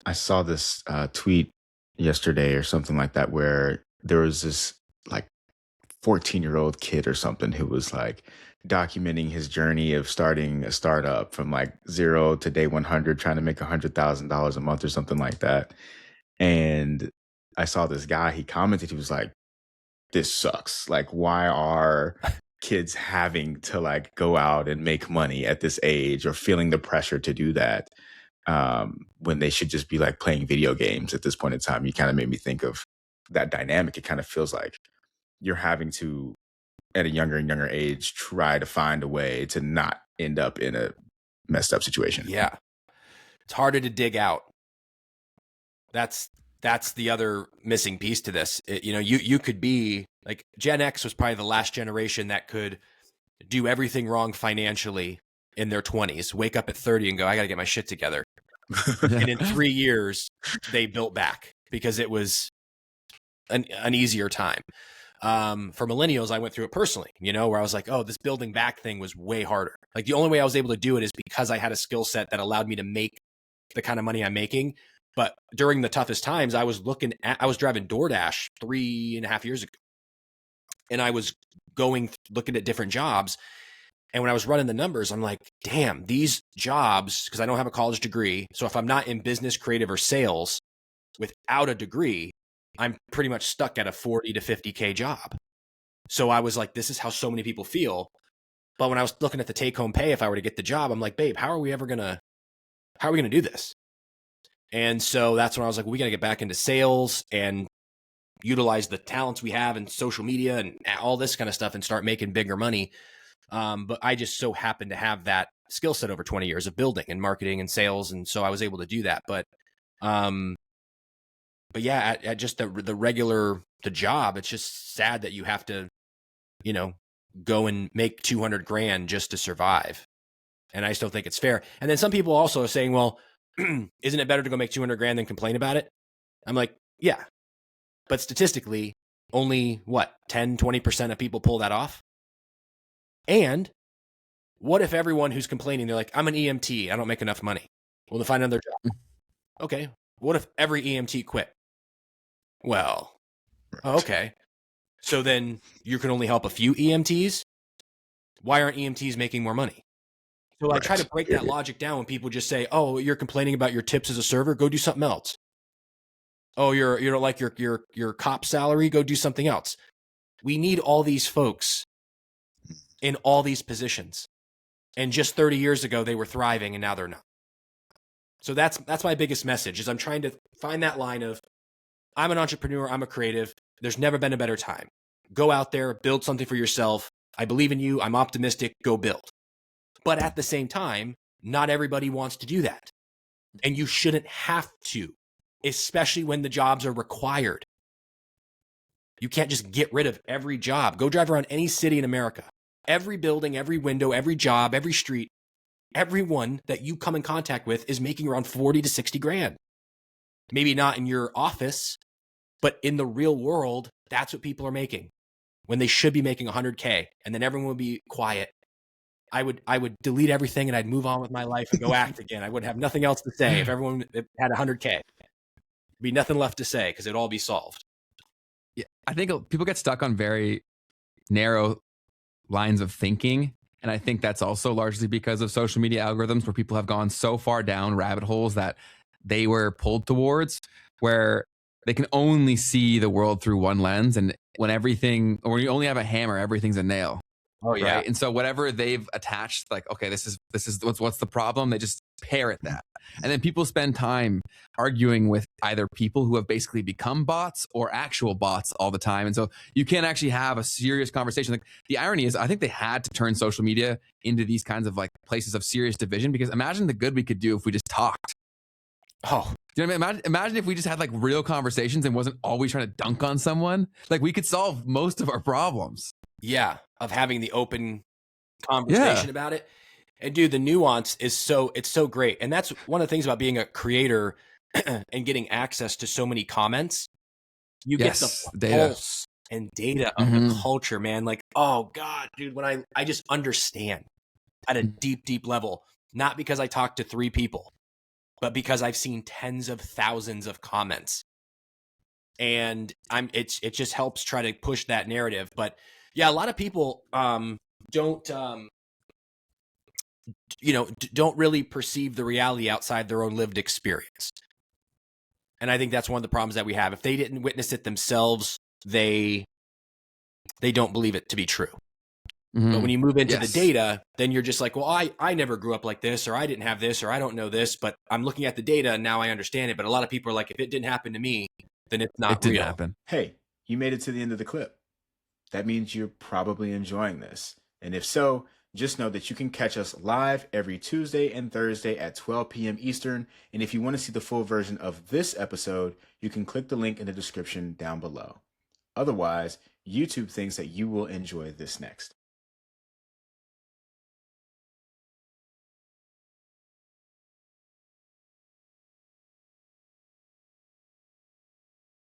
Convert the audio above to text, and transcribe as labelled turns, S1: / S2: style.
S1: I saw this tweet yesterday or something like that where there was this like 14-year-old kid or something who was like documenting his journey of starting a startup from like zero to day 100, trying to make $100,000 a month or something like that. And I saw this guy, he commented, he was like, this sucks. Like, why are kids having to like go out and make money at this age or feeling the pressure to do that? When they should just be like playing video games at this point in time. You kind of made me think of that dynamic. It kind of feels like you're having to, at a younger and younger age, try to find a way to not end up in a messed up situation.
S2: Yeah. It's harder to dig out. That's the other missing piece to this. You could be like Gen X was probably the last generation that could do everything wrong financially in their 20s, wake up at 30 and go, I got to get my shit together. And in 3 years, they built back because it was an easier time. For millennials, I went through it personally, where I was like, oh, this building back thing was way harder. Like the only way I was able to do it is because I had a skill set that allowed me to make the kind of money I'm making. But during the toughest times, I was driving DoorDash 3.5 years ago. And I was looking at different jobs. And when I was running the numbers, I'm like, damn, these jobs, because I don't have a college degree. So if I'm not in business, creative, or sales without a degree, I'm pretty much stuck at a 40 to 50K job. So I was like, this is how so many people feel. But when I was looking at the take home pay, if I were to get the job, I'm like, babe, how are we going to do this? And so that's when I was like, we got to get back into sales and utilize the talents we have in social media and all this kind of stuff and start making bigger money. But I just so happened to have that skill set over 20 years of building and marketing and sales. And so I was able to do that. But yeah, at just the job, it's just sad that you have to, go and make 200 grand just to survive. And I still think it's fair. And then some people also are saying, well, isn't it better to go make 200 grand than complain about it? I'm like, yeah, but statistically only 10-20% of people pull that off. And what if everyone who's complaining, they're like, I'm an EMT, I don't make enough money. Well, they'll find another job. Okay. What if every EMT quit? Well, okay. So then you can only help a few EMTs. Why aren't EMTs making more money? So I try to break that logic down when people just say, oh, you're complaining about your tips as a server, go do something else. Oh, you don't like your cop salary, go do something else. We need all these folks in all these positions. And just 30 years ago, they were thriving and now they're not. So that's my biggest message is I'm trying to find that line of I'm an entrepreneur, I'm a creative. There's never been a better time. Go out there, build something for yourself. I believe in you. I'm optimistic. Go build. But at the same time, not everybody wants to do that. And you shouldn't have to, especially when the jobs are required. You can't just get rid of every job. Go drive around any city in America. Every building, every window, every job, every street, everyone that you come in contact with is making around 40 to 60 grand. Maybe not in your office, but in the real world, that's what people are making when they should be making 100K. And then everyone would be quiet. I would delete everything and I'd move on with my life and go act again. I would have nothing else to say if everyone had 100K. There'd be nothing left to say because it'd all be solved.
S3: Yeah, I think people get stuck on very narrow lines of thinking. And I think that's also largely because of social media algorithms where people have gone so far down rabbit holes that they were pulled towards where they can only see the world through one lens. And when you only have a hammer, everything's a nail.
S2: Oh yeah.
S3: Right? And so whatever they've attached, like, okay, this is what's the problem? They just parrot that. And then people spend time arguing with either people who have basically become bots or actual bots all the time. And so you can't actually have a serious conversation. Like the irony is I think they had to turn social media into these kinds of like places of serious division because imagine the good we could do if we just talked.
S2: Oh,
S3: do you know what I mean? Imagine if we just had like real conversations and wasn't always trying to dunk on someone. Like we could solve most of our problems.
S2: Yeah, of having the open conversation about it. And dude, the nuance is it's so great. And that's one of the things about being a creator and getting access to so many comments. You get the pulse and data of the culture, man. Like, oh God, dude, when I just understand at a deep, deep level, not because I talked to 3 people, but because I've seen tens of thousands of comments. And it just helps try to push that narrative. But yeah, a lot of people don't don't really perceive the reality outside their own lived experience. And I think that's one of the problems that we have. If they didn't witness it themselves, they don't believe it to be true.
S3: Mm-hmm.
S2: But when you move into
S3: Yes.
S2: the data, then you're just like, well, I never grew up like this, or I didn't have this, or I don't know this, but I'm looking at the data and now I understand it. But a lot of people are like, if it didn't happen to me, then it's not
S3: It didn't
S2: real.
S3: happen.
S1: Hey, you made it to the end of the clip. That means you're probably enjoying this. And if so, just know that you can catch us live every Tuesday and Thursday at 12 p.m. Eastern. And if you want to see the full version of this episode, you can click the link in the description down below. Otherwise, YouTube thinks that you will enjoy this next.